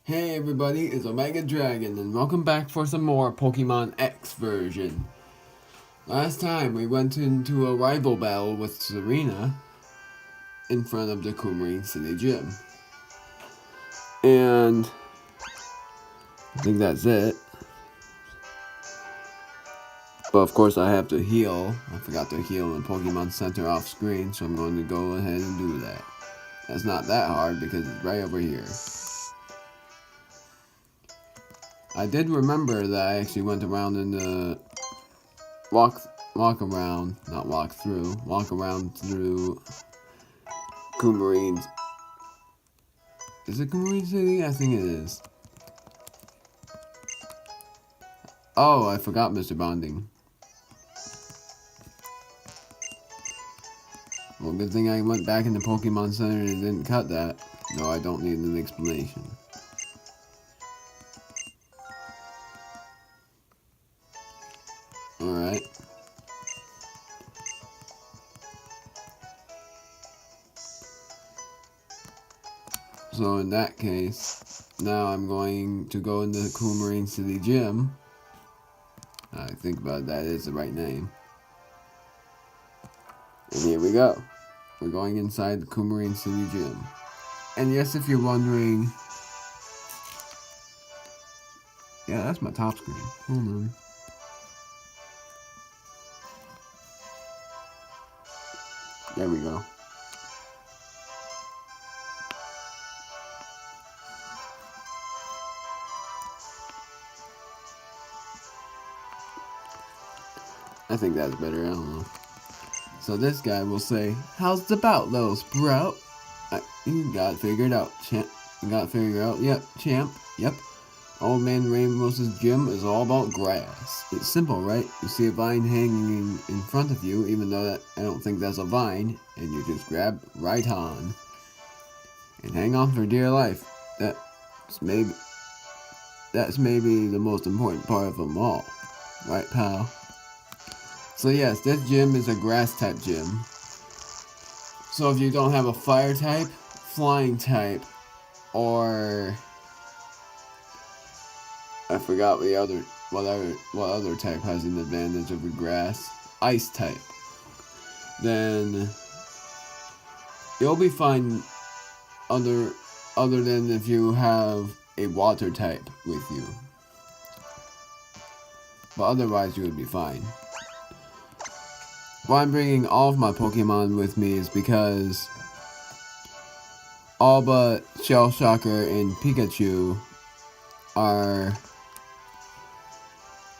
Hey everybody, it's Omega Dragon, and welcome back for some more Pokemon X version. Last time we went into a rival battle with Serena in front of the Coumarine City Gym. And I think that's it. But of course I have to heal. I forgot to heal in Pokemon Center off screen, so I'm going to go ahead and do that. That's not that hard because it's right over here. I did remember that I actually went around in the walk around through Coumarine. Is it Coumarine City? I think it is. Oh, I forgot Mr. Bonding. Well, good thing I went back into Pokemon Center and didn't cut that. No, I don't need an explanation. Alright. So in that case, now I'm going to go into the Coumarine City Gym. I think about it, that is the right name. And here we go. We're going inside the Coumarine City Gym. And yes, if you're wondering... Yeah, that's my top screen. Hold on. There we go. I think that's better, I don't know. So this guy will say, "How's the bout, little sprout? You got it figured out, champ. You got it figured out, yep, champ, yep. Old Man Ramos' gym is all about grass. It's simple, right? You see a vine hanging in front of you, even though I don't think that's a vine, and you just grab right on. And hang on for dear life. That's maybe the most important part of them all. Right, pal?" So yes, this gym is a grass type gym. So if you don't have a fire type, flying type, or I forgot what other type has an advantage over grass, ice type, then you'll be fine other than if you have a water type with you. But otherwise you would be fine. Why I'm bringing all of my Pokemon with me is because all but Shell Shocker and Pikachu are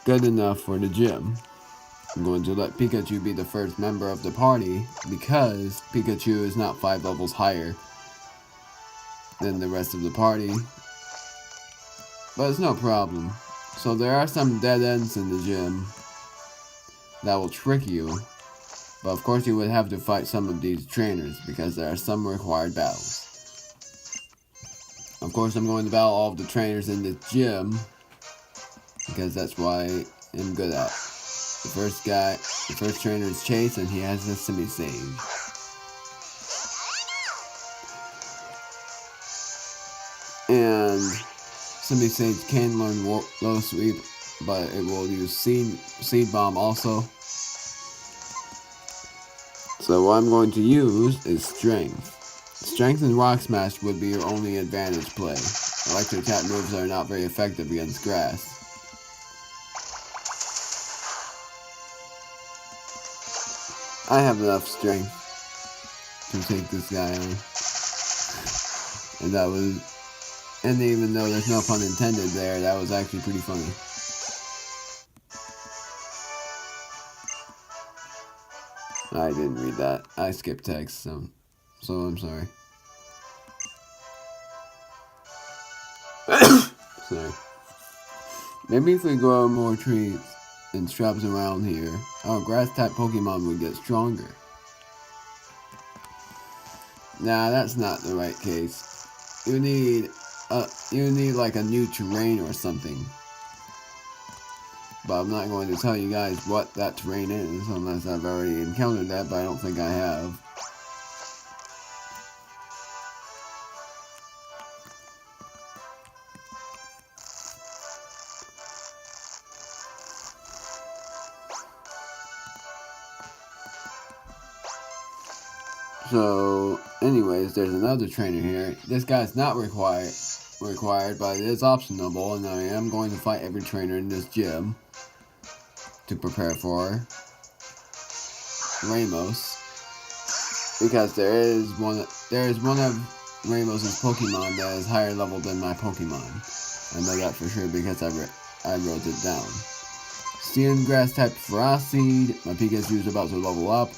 good enough for the gym. I'm going to let Pikachu be the first member of the party because Pikachu is not 5 levels higher than the rest of the party. But it's no problem. So there are some dead ends in the gym that will trick you. But of course you would have to fight some of these trainers because there are some required battles. Of course I'm going to battle all of the trainers in this gym because that's what I'm good at. The first trainer is Chase, and he has a semi-sage. And semi-sage can learn low sweep, but it will use seed bomb also. So what I'm going to use is Strength. Strength and Rock Smash would be your only advantage play. Electric type moves are not very effective against grass. I have enough strength to take this guy on. And even though there's no pun intended there, that was actually pretty funny. I didn't read that. I skipped text, so I'm sorry. Sorry. Maybe if we grow more trees and shrubs around here, our grass-type Pokemon would get stronger. Nah, that's not the right case. You need like a new terrain or something. But I'm not going to tell you guys what that terrain is unless I've already encountered that, but I don't think I have. So, anyways, there's another trainer here. This guy's not required, but it is optional, and I am going to fight every trainer in this gym to prepare for Ramos, because there is one of Ramos's Pokemon that is higher level than my Pokemon. I know that for sure because I wrote it down. Steel and Grass type Frost Seed. My Pikachu is about to level up.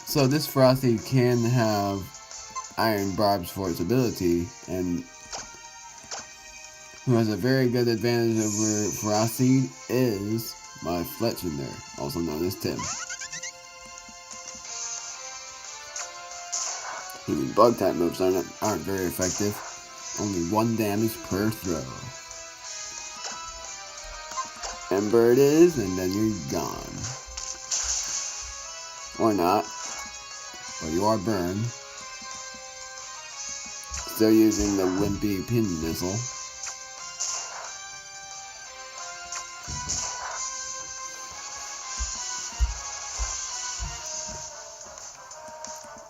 So this Frost Seed can have Iron Barbs for its ability, and who has a very good advantage over Frost Seed is my Fletchinder, also known as Tim. Bug type moves aren't very effective. Only 1 damage per throw. Ember it is, and then you're gone. Or not. But you are burned. Still using the Wimpy Pin Missile.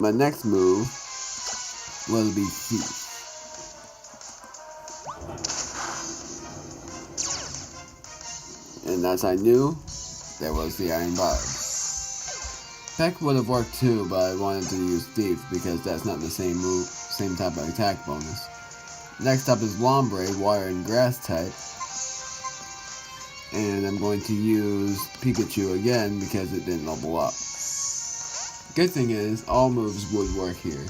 My next move will be Thief. And as I knew, there was the Iron Barb. Peck would have worked too, but I wanted to use Thief because that's not the same move, same type of attack bonus. Next up is Lombre, Water and Grass type. And I'm going to use Pikachu again because it didn't level up. Good thing is, all moves would work here.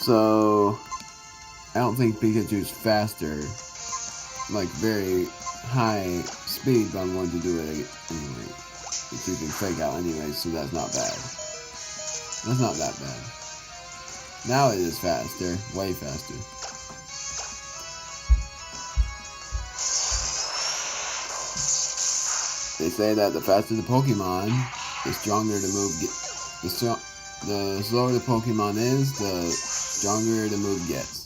So, I don't think Pikachu's faster, like very high speed, but I'm going to do it anyway. It's using Fake Out anyway, so that's not bad. That's not that bad. Now it is faster, way faster. They say that the faster the Pokemon, the stronger the move the slower the Pokemon is, the stronger the move gets.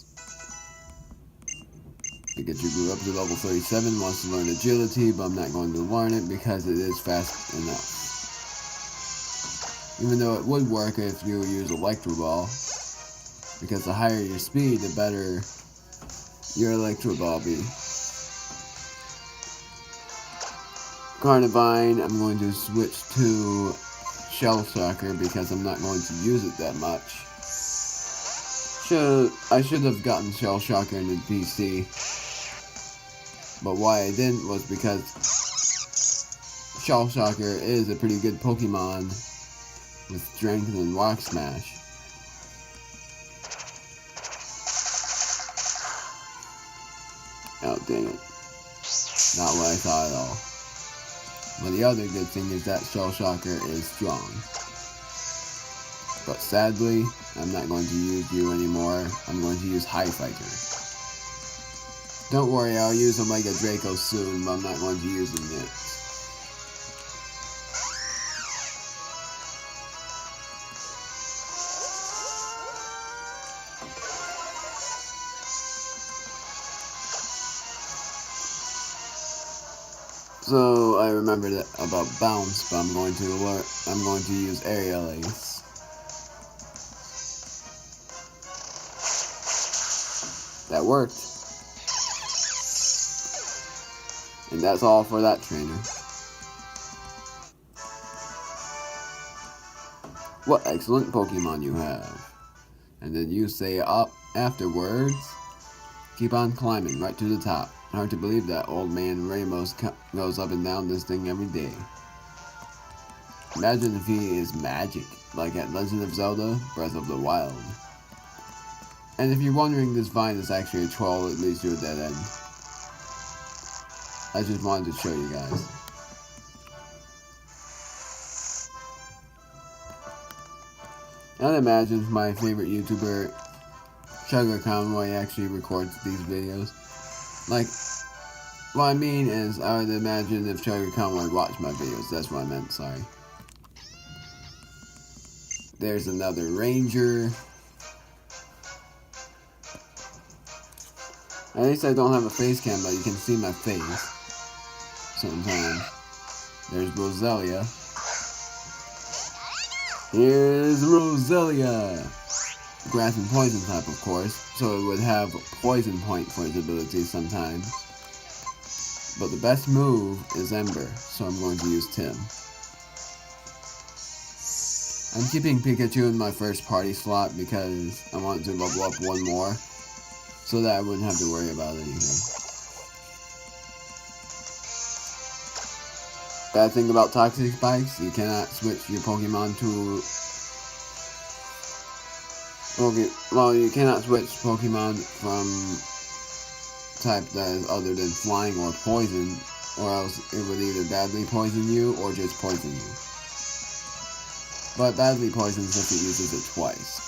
Pikachu grew up to level 37, wants to learn Agility, but I'm not going to learn it because it is fast enough. Even though it would work if you use Electro Ball, because the higher your speed, the better your Electro Ball be. Carnivine, I'm going to switch to Shell Shocker because I'm not going to use it that much. I should have gotten Shell Shocker in the PC, but why I didn't was because Shell Shocker is a pretty good Pokemon with Strength and Rock Smash. Oh, dang it. Not what I thought at all. But the other good thing is that Shell Shocker is strong. But sadly, I'm not going to use you anymore. I'm going to use High Fighter. Don't worry, I'll use Omega Draco soon, but I'm not going to use him yet. So I remembered about Bounce, but I'm going to use Aerial Ace. That worked. And that's all for that trainer. What excellent Pokemon you have. And then you say up afterwards, keep on climbing right to the top. Hard to believe that old man Ramos goes up and down this thing every day. Imagine if he is magic, like at Legend of Zelda, Breath of the Wild. And if you're wondering, this vine is actually a troll that leads to a dead end. I just wanted to show you guys. And imagine if my favorite YouTuber, Sugar Conway, actually records these videos. Like, what I mean is, I would imagine if Sugar Conway watched my videos. That's what I meant, sorry. There's another Ranger. At least I don't have a face cam, but you can see my face sometimes. There's Roselia. Here's Roselia! Grass and poison type, of course, so it would have poison point for its ability sometimes. But the best move is Ember, so I'm going to use Tim. I'm keeping Pikachu in my first party slot because I want to level up one more, so that I wouldn't have to worry about anything. Bad thing about Toxic Spikes, you cannot switch your Pokemon to... Well, you cannot switch Pokemon from type that is other than flying or poison, or else it would either badly poison you or just poison you. But badly poisons if it uses it twice.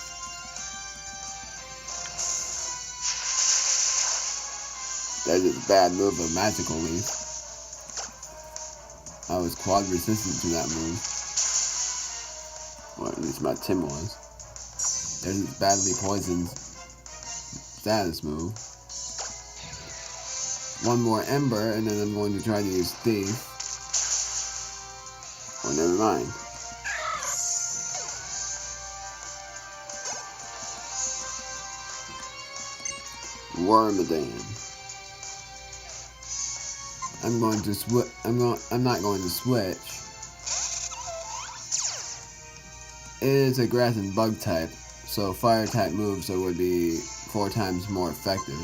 That is a bad move of Magical Leaf. I was quad resistant to that move. Or at least my Tim was. There's this badly poisoned status move. One more Ember, and then I'm going to try to use Thief. Oh, never mind. Wormadam. I'm not going to switch. It is a grass and bug type, so fire type moves would be 4 times more effective.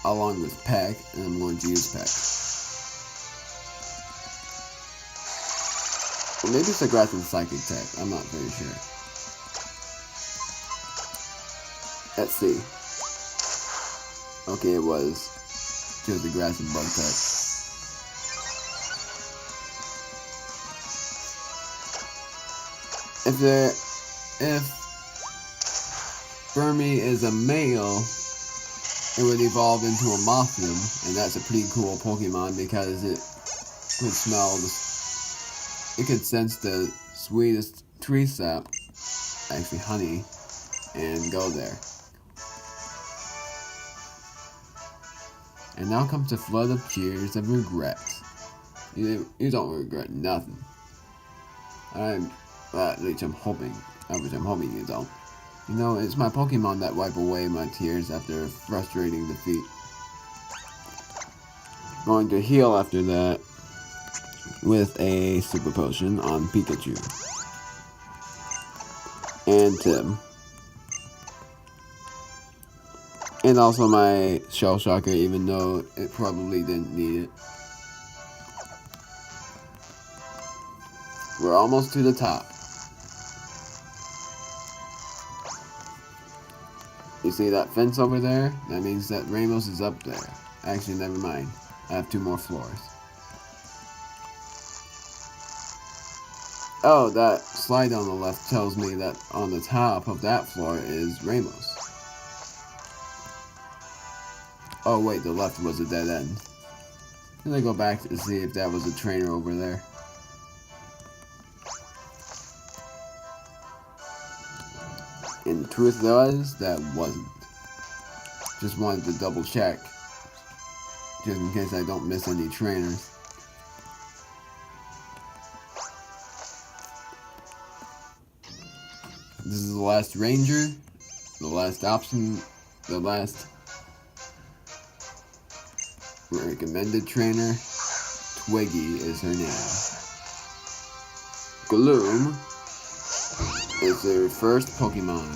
Along with Peck, and I'm going to use Peck. Or maybe it's a grass and psychic type, I'm not very sure. Let's see. Okay, it was just a grass and bug type. If Burmy is a male, it would evolve into a Mothman, and that's a pretty cool Pokemon because it could smell it could sense the sweetest tree sap, actually honey, and go there. And now comes the flood of tears of regret. You don't regret nothing. At least I'm hoping you don't. You know, it's my Pokemon that wipe away my tears after a frustrating defeat. Going to heal after that with a Super Potion on Pikachu. And Tim. And also my Shell Shocker, even though it probably didn't need it. We're almost to the top. You see that fence over there? That means that Ramos is up there. Actually, never mind. I have 2 more floors. Oh, that slide on the left tells me that on the top of that floor is Ramos. Oh wait, the left was a dead end. I'm gonna go back to see if that was a trainer over there. And the truth was, that wasn't. Just wanted to double check. Just in case I don't miss any trainers. This is the last ranger. The last option. The last recommended trainer. Twiggy is her name. Gloom is their first Pokemon.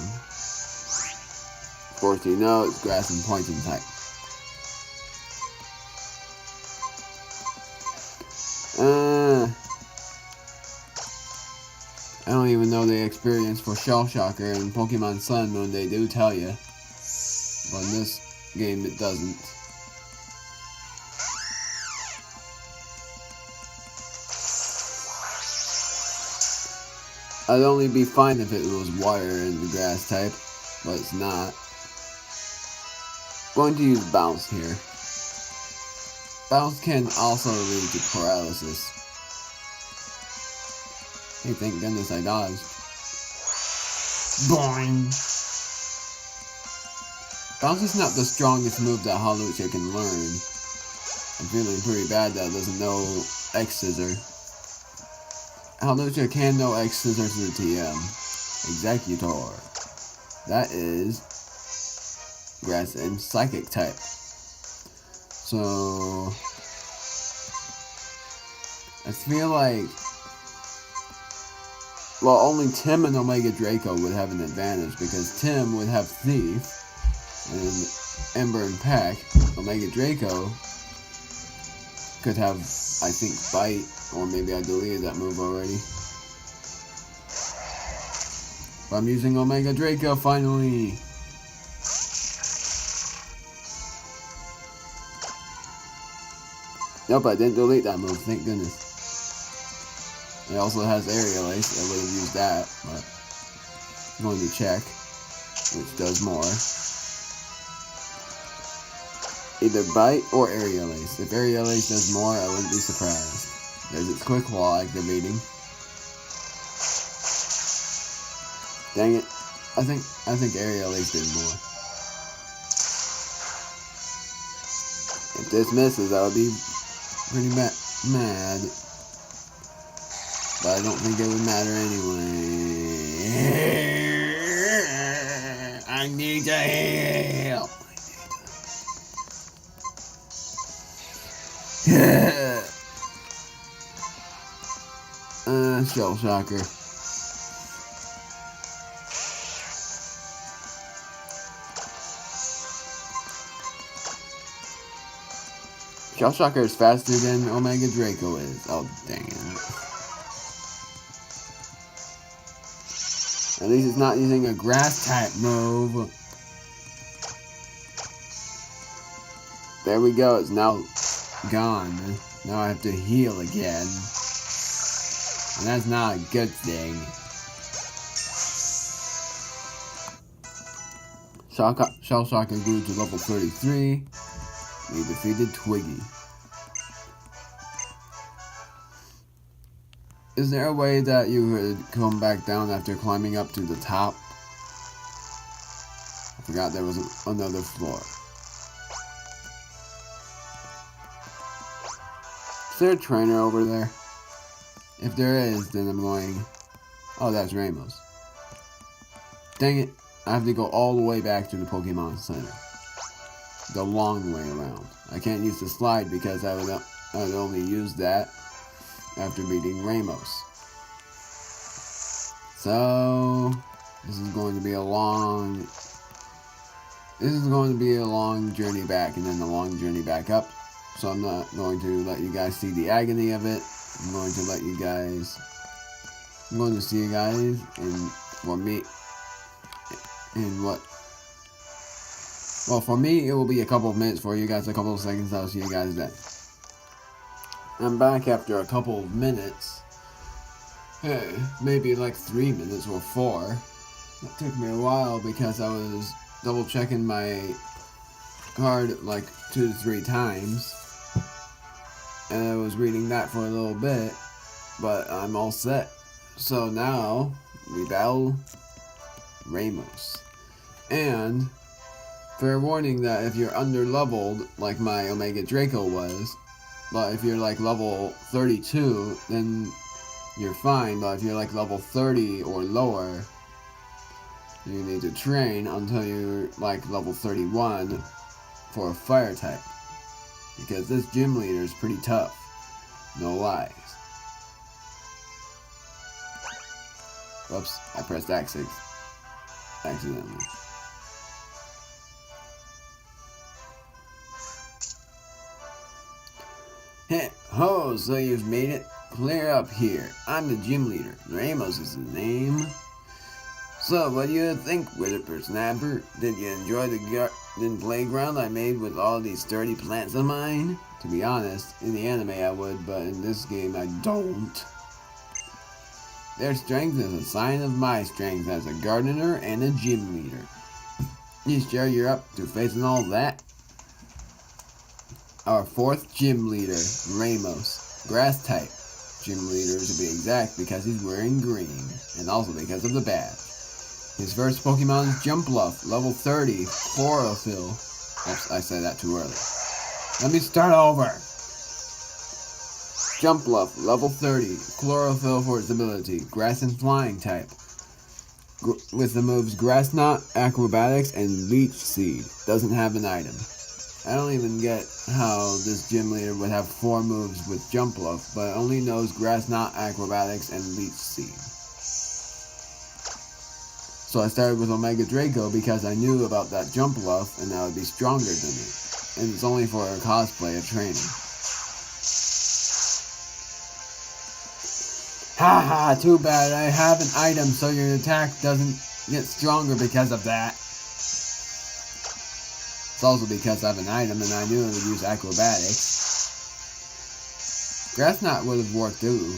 Of course, you know it's grass and poison type. I don't even know the experience for Shell Shocker and Pokemon Sun Moon, they do tell you. But in this game, it doesn't. I'd only be fine if it was water in the grass type, but it's not. Going to use Bounce here. Bounce can also lead to paralysis. Hey, thank goodness I dodged. Boing! Bounce is not the strongest move that Hawlucha can learn. I'm feeling pretty bad that it doesn't know X-Scissor. Hawlucha can know X-Scissor through TM. Executor. That is Grass and Psychic type. So I feel like, well, only Tim and Omega Draco would have an advantage because Tim would have Thief and Ember and Pack. Omega Draco could have, I think, Bite, or maybe I deleted that move already. But I'm using Omega Draco finally. Nope, I didn't delete that move, thank goodness. It also has Aerial Ace, I would have used that, but I'm going to check which does more. Either Bite or Aerial Ace. If Aerial Ace does more, I wouldn't be surprised. There's its quick wall activating. Dang it. I think Aerial Ace did more. If this misses, I would be pretty mad. But I don't think it would matter anyway. I need your help. Shell Shocker. Shell Shocker is faster than Omega Draco is. Oh, dang it. At least it's not using a grass type move. There we go, it's now gone. Now I have to heal again. And that's not a good thing. Shell Shocker grew to level 33. We defeated Twiggy. Is there a way that you could come back down after climbing up to the top? I forgot there was another floor. Is there a trainer over there? If there is, then I'm going... Oh, that's Ramos. Dang it. I have to go all the way back to the Pokemon Center. The long way around. I can't use the slide because I would only use that after beating Ramos. So this is going to be a long journey back and then a long journey back up. So I'm not going to let you guys see the agony of it. I'm going to see you guys for me it will be a couple of minutes, for you guys a couple of seconds. I'll see you guys then. I'm back after a couple of minutes. Hey, maybe like 3 minutes or 4. That took me a while because I was double checking my card like 2 to 3 times. And I was reading that for a little bit, but I'm all set. So now we battle Ramos. And fair warning that if you're under leveled like my Omega Draco was, but if you're like level 32, then you're fine. But if you're like level 30 or lower, you need to train until you're like level 31 for a fire type. Because this gym leader is pretty tough. No lies. Whoops, I pressed X6 accidentally. Heh, ho, so you've made it? Clear up here. I'm the gym leader. Ramos is the name. So, what do you think, Whippersnapper? Did you enjoy the garden playground I made with all these sturdy plants of mine? To be honest, in the anime I would, but in this game I don't. Their strength is a sign of my strength as a gardener and a gym leader. You sure you're up to facing all that? Our 4th gym leader, Ramos. Grass type gym leader to be exact, because he's wearing green, and also because of the badge. His first Pokemon is Jumpluff, level 30, Chlorophyll. Oops, I said that too early. Let me start over. Jumpluff, level 30, Chlorophyll for its ability, Grass and Flying type. With the moves Grass Knot, Acrobatics, and Leech Seed. Doesn't have an item. I don't even get how this gym leader would have 4 moves with Jumpluff, but only knows Grass Knot, Acrobatics, and Leech Seed. So I started with Omega Draco because I knew about that Jumpluff and that would be stronger than it. And it's only for a cosplay of training. Haha, too bad I have an item so your attack doesn't get stronger because of that. It's also because I have an item and I knew it would use Acrobatics. Grass Knot would have worked too.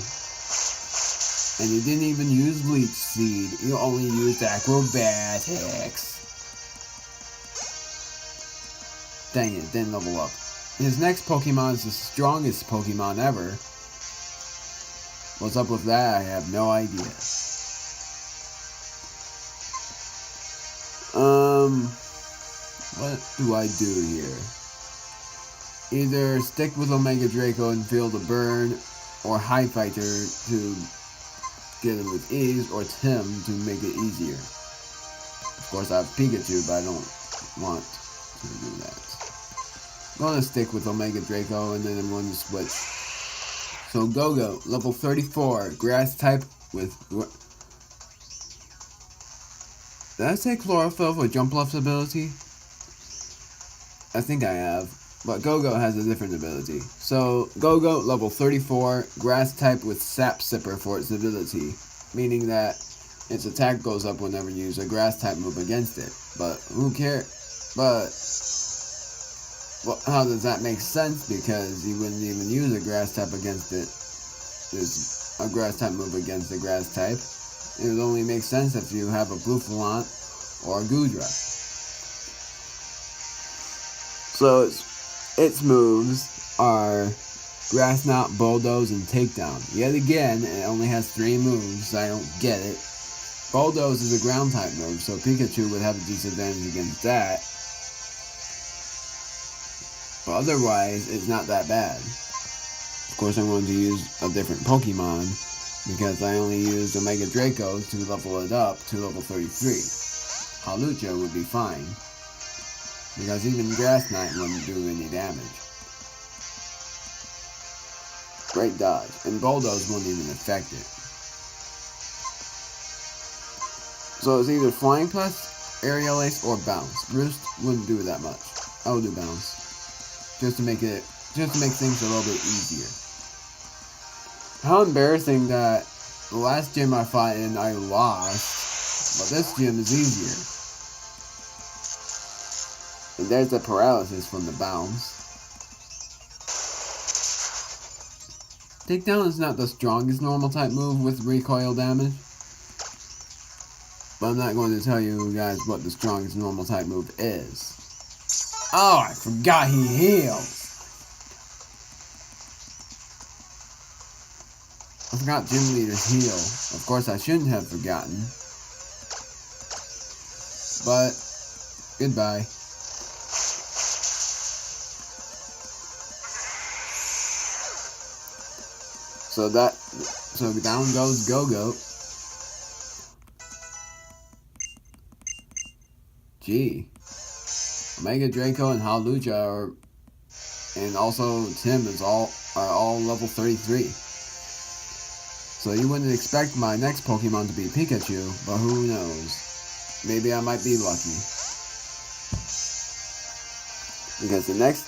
And you didn't even use Leech Seed, you only used Acrobatics. Dang it, didn't level up. His next Pokemon is the strongest Pokemon ever. What's up with that, I have no idea. What do I do here? Either stick with Omega Draco and feel the burn, or High Fighter to get him with ease, or Tim to make it easier. Of course I have Pikachu, but I don't want to do that. I'm gonna stick with Omega Draco and then I'm going to switch. So Go-Go, level 34, Grass type with... Did I say Chlorophyll for Jumpluff's ability? I think I have. But Go-Go has a different ability. So, Go-Go, level 34, Grass type with Sap Sipper for its ability. Meaning that its attack goes up whenever you use a Grass type move against it. But, who cares? But, well, how does that make sense? Because you wouldn't even use a Grass type against it. There's a Grass type move against the Grass type. It would only make sense if you have a Boufflant or a Goodra. So, its moves are Grass Knot, Bulldoze, and Takedown. Yet again, it only has 3 moves, so I don't get it. Bulldoze is a ground type move, so Pikachu would have a disadvantage against that. But otherwise, it's not that bad. Of course, I'm going to use a different Pokemon, because I only used Omega Draco to level it up to level 33. Hawlucha would be fine, because even Grass Knot wouldn't do any damage. Great dodge, and Bulldoze wouldn't even affect it. So it's either Flying Plus, Aerial Ace, or Bounce. Roost wouldn't do that much. I would do Bounce, just to make things a little bit easier. How embarrassing that the last gym I fought in I lost, but this gym is easier. And there's the paralysis from the bounce. Takedown is not the strongest normal type move with recoil damage. But I'm not going to tell you guys what the strongest normal type move is. Oh, I forgot he heals. I forgot Gym Leader's heal. Of course I shouldn't have forgotten. But, goodbye. So down goes Go-Go. Gee. Omega Draco and Hawlucha and also Tim are all level 33. So you wouldn't expect my next Pokemon to be Pikachu, but who knows? Maybe I might be lucky. Because the next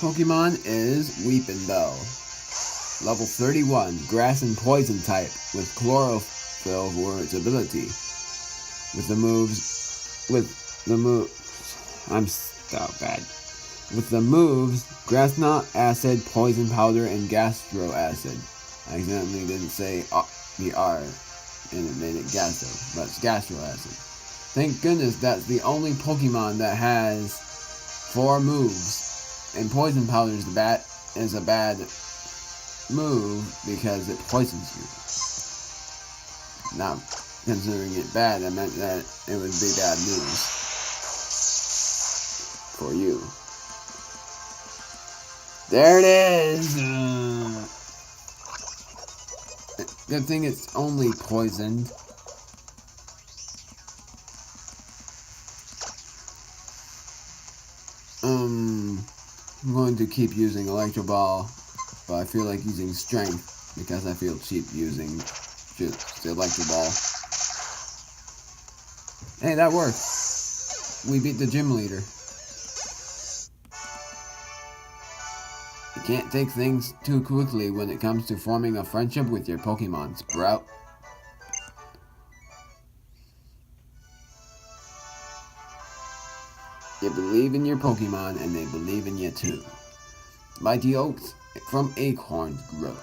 Pokemon is Weepinbell. Level 31, Grass and Poison type, with Chlorophyll for its ability. I'm so bad. With the moves, Grass Knot, Acid, Poison Powder, and Gastro Acid. I accidentally didn't say the R, and it made it Gastro, but it's Gastro Acid. Thank goodness that's the only Pokemon that has 4 moves, and Poison Powder is a bad move because it poisons you. Now, considering it bad, I meant that it would be bad news for you. There it is! Good thing it's only poisoned. I'm going to keep using Electro Ball, but I feel like using Strength because I feel cheap using just the Electro Ball. Hey, that worked. We beat the gym leader. You can't take things too quickly when it comes to forming a friendship with your Pokemon, Sprout. You believe in your Pokemon, and they believe in you too. Mighty oaks from acorns grow.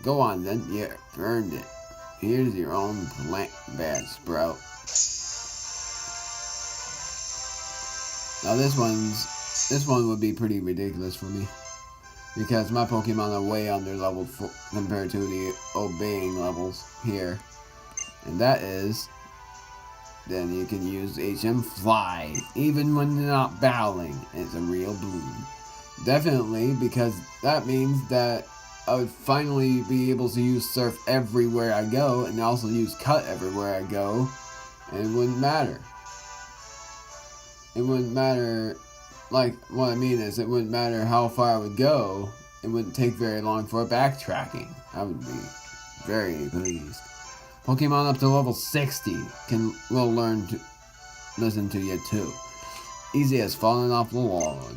Go on then, you earned it. Here's your own plant badge, Sprout. Now this one would be pretty ridiculous for me, because my Pokemon are way under leveled compared to the obeying levels here. And that is, then you can use HM Fly, even when you're not battling. It's a real boon. Definitely, because that means that I would finally be able to use Surf everywhere I go, and also use Cut everywhere I go, and it wouldn't matter. It wouldn't matter, like, what I mean is, it wouldn't matter how far I would go, it wouldn't take very long for backtracking. I would be very pleased. Pokemon up to level 60 will learn to listen to you too. Easy as falling off the log.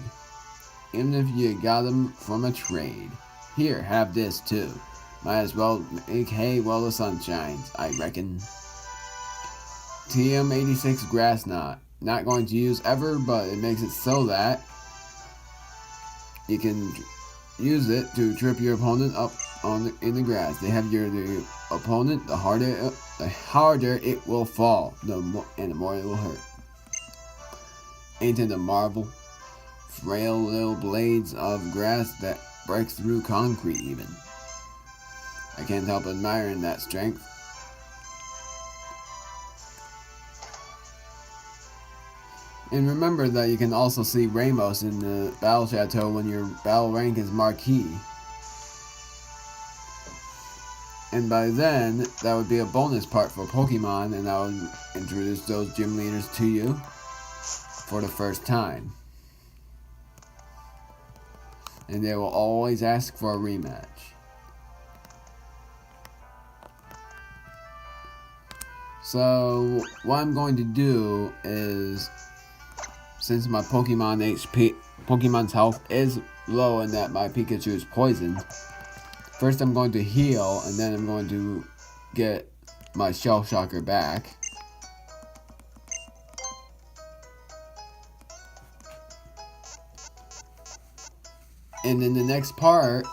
Even if you got them from a trade. Here, have this too. Might as well make hay while the sun shines, I reckon. TM86 Grass Knot. Not going to use ever, but it makes it so that you can use it to trip your opponent up in the grass. The heavier the opponent, the harder it will fall, and the more it will hurt. Ain't it a marvel? Frail little blades of grass that breaks through concrete even. I can't help admiring that strength. And remember that you can also see Ramos in the Battle Chateau when your battle rank is Marquee. And by then, that would be a bonus part for Pokemon, and I would introduce those gym leaders to you for the first time. And they will always ask for a rematch. So, what I'm going to do is, since my Pokemon's health is low and that my Pikachu is poisoned, first I'm going to heal, and then I'm going to get my Shell Shocker back. And in the next part,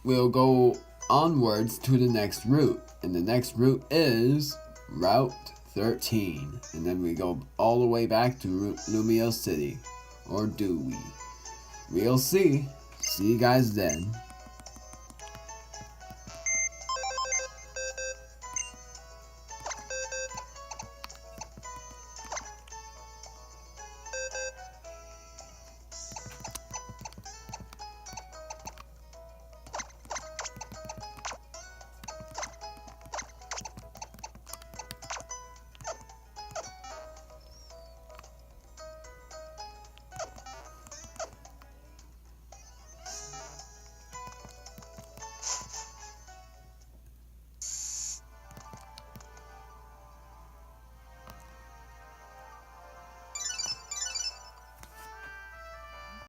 we'll go onwards to the next route. And the next route is Route 13. And then we go all the way back to Lumio City. Or do we? We'll see. See you guys then.